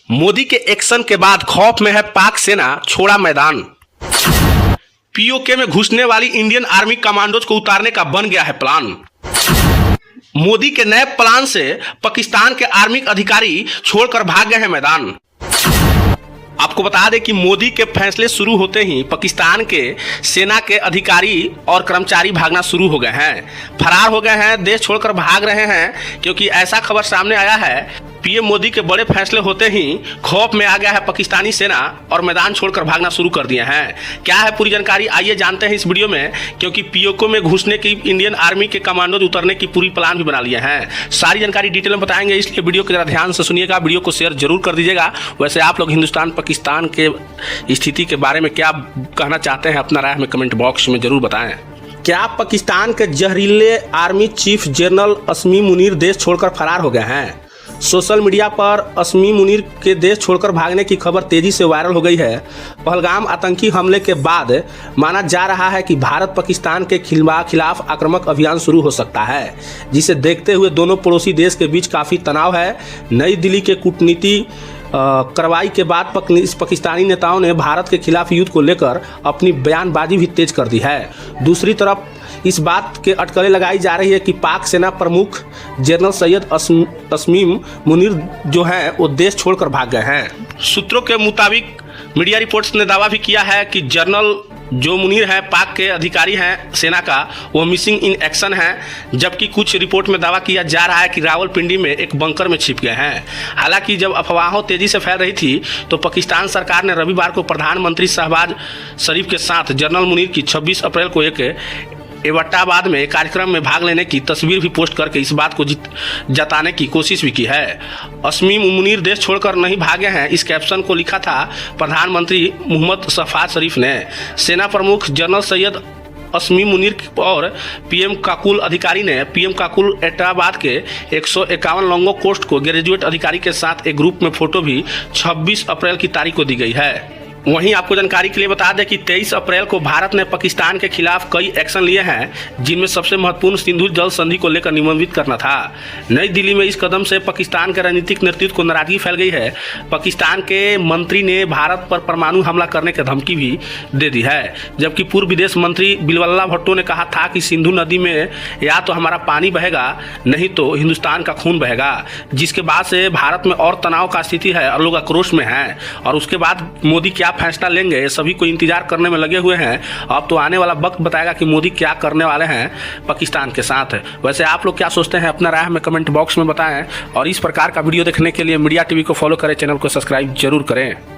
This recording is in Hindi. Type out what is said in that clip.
मोदी के एक्शन के बाद खौफ में है पाक सेना, छोड़ा मैदान। पीओके में घुसने वाली इंडियन आर्मी कमांडोज को उतारने का बन गया है प्लान। मोदी के नए प्लान से पाकिस्तान के आर्मी अधिकारी छोड़कर भाग गए हैं मैदान। आपको बता दें कि मोदी के फैसले शुरू होते ही पाकिस्तान के सेना के अधिकारी और कर्मचारी भागना शुरू हो गए हैं, फरार हो गए हैं, देश छोड़कर भाग रहे हैं, क्योंकि ऐसा खबर सामने आया है। पीएम मोदी के बड़े फैसले होते ही खौफ में आ गया है पाकिस्तानी सेना और मैदान छोड़कर भागना शुरू कर दिए हैं। क्या है पूरी जानकारी, आइए जानते हैं इस वीडियो में, क्योंकि पीओके में घुसने की इंडियन आर्मी के कमांडोज उतरने की पूरी प्लान भी बना लिए हैं। सारी जानकारी डिटेल में बताएंगे, इसलिए वीडियो को जरा ध्यान से सुनिएगा, वीडियो को शेयर जरूर कर दीजिएगा। वैसे आप लोग हिंदुस्तान पाकिस्तान के स्थिति के बारे में क्या कहना चाहते हैं, अपना राय हमें कमेंट बॉक्स में जरूर बताएं। क्या पाकिस्तान के जहरीले आर्मी चीफ जनरल असमी मुनीर देश छोड़कर फरार हो गए हैं? सोशल मीडिया पर असमी मुनीर के देश छोड़कर भागने की खबर तेजी से वायरल हो गई है। पहलगाम आतंकी हमले के बाद माना जा रहा है कि भारत पाकिस्तान के खिलाफ आक्रामक अभियान शुरू हो सकता है, जिसे देखते हुए दोनों पड़ोसी देश के बीच काफ़ी तनाव है। नई दिल्ली के कूटनीति कार्रवाई के बाद पाकिस्तानी नेताओं ने भारत के खिलाफ युद्ध को लेकर अपनी बयानबाजी भी तेज कर दी है। दूसरी तरफ इस बात के अटकलें लगाई जा रही है कि पाक सेना प्रमुख जनरल सैयद असमीम मुनीर जो हैं वो देश छोड़कर भाग गए हैं। सूत्रों के मुताबिक मीडिया रिपोर्ट्स ने दावा भी किया है कि जनरल जो मुनीर है पाक के अधिकारी हैं सेना का, वो मिसिंग इन एक्शन हैं, जबकि कुछ रिपोर्ट में दावा किया जा रहा है कि रावलपिंडी में एक बंकर में छिप गए हैं। हालांकि जब अफवाहों तेजी से फैल रही थी तो पाकिस्तान सरकार ने रविवार को प्रधानमंत्री शहबाज शरीफ के साथ जनरल मुनीर की 26 अप्रैल को एक एबटाबाद में कार्यक्रम में भाग लेने की तस्वीर भी पोस्ट करके इस बात को जताने की कोशिश भी की है। असमी मुनीर देश छोड़कर नहीं भागे हैं, इस कैप्शन को लिखा था प्रधानमंत्री मोहम्मद शहबाज शरीफ ने। सेना प्रमुख जनरल सैयद असमी मुनीर और पीएम काकुल अधिकारी ने पीएम काकुल एबटाबाद के 151 लॉन्गो कोस्ट को ग्रेजुएट अधिकारी के साथ एक ग्रुप में फोटो भी 26 अप्रैल की तारीख को दी गई है। वहीं आपको जानकारी के लिए बता दें कि 23 अप्रैल को भारत ने पाकिस्तान के खिलाफ कई एक्शन लिए हैं, जिनमें सबसे महत्वपूर्ण सिंधु जल संधि को लेकर निलंबित करना था। नई दिल्ली में इस कदम से पाकिस्तान के राजनीतिक नेतृत्व को नाराजगी फैल गई है। पाकिस्तान के मंत्री ने भारत पर परमाणु हमला करने की धमकी भी दे दी है, जबकि पूर्व विदेश मंत्री बिलवल्ला भुट्टो ने कहा था कि सिंधु नदी में या तो हमारा पानी बहेगा, नहीं तो हिंदुस्तान का खून बहेगा, जिसके बाद से भारत में और तनाव का स्थिति है और लोग आक्रोश में हैं। और उसके बाद मोदी क्या फैसला लेंगे, सभी को इंतजार करने में लगे हुए हैं। अब तो आने वाला वक्त बताएगा कि मोदी क्या करने वाले हैं पाकिस्तान के साथ। वैसे आप लोग क्या सोचते हैं, अपना राय हमें कमेंट बॉक्स में बताएं, और इस प्रकार का वीडियो देखने के लिए मीडिया टीवी को फॉलो करें, चैनल को सब्सक्राइब जरूर करें।